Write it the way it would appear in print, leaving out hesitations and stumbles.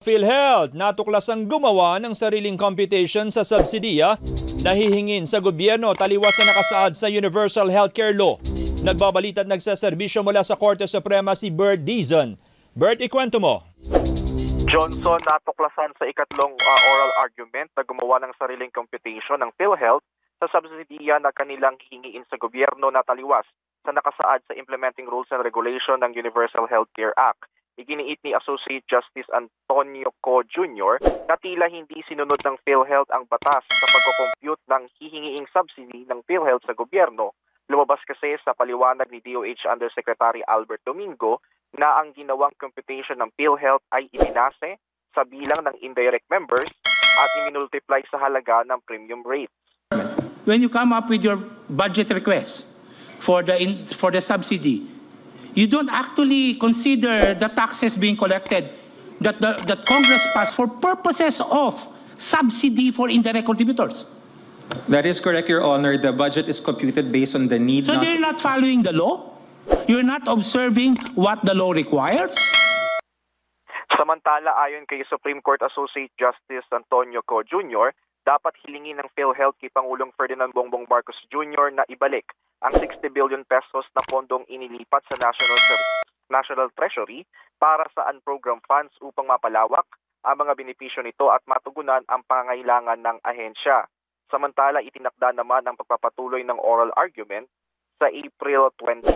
PhilHealth natuklasang gumawa ng sariling computation sa subsidiya na hihingin sa gobyerno taliwas na nakasaad sa Universal Healthcare Law. Nagbabalita at nagsaserbisyo mula sa Korte Suprema si Bert Dizon. Bert, ikwento mo. Johnson, natuklasan sa ikatlong oral argument na gumawa ng sariling computation ng PhilHealth sa subsidiya na kanilang hihingiin sa gobyerno na taliwas sa nakasaad sa Implementing Rules and Regulation ng Universal Healthcare Act. Iginiit ni Associate Justice Antonio Co. Jr. na tila hindi sinunod ng PhilHealth ang batas sa pagko-compute ng hihingiing subsidy ng PhilHealth sa gobyerno. Lumabas kasi sa paliwanag ni DOH Undersecretary Albert Domingo na ang ginawang computation ng PhilHealth ay ibinase sa bilang ng indirect members at iminultiply sa halaga ng premium rates. When you come up with your budget request for the subsidy, you don't actually consider the taxes being collected that Congress passed for purposes of subsidy for indirect contributors. That is correct, Your Honor. The budget is computed based on the need. So they're not following the law? You're not observing what the law requires? Samantala, ayon kay Supreme Court Associate Justice Antonio Co. Jr., dapat hilingin ng PhilHealth kay Pangulong Ferdinand Bongbong Marcos Jr. na ibalik ang 60 billion pesos na pondong inilipat sa National Treasury para sa unprogrammed funds upang mapalawak ang mga benepisyo nito at matugunan ang pangangailangan ng ahensya. Samantala, itinakda naman ang pagpapatuloy ng oral argument sa April 29.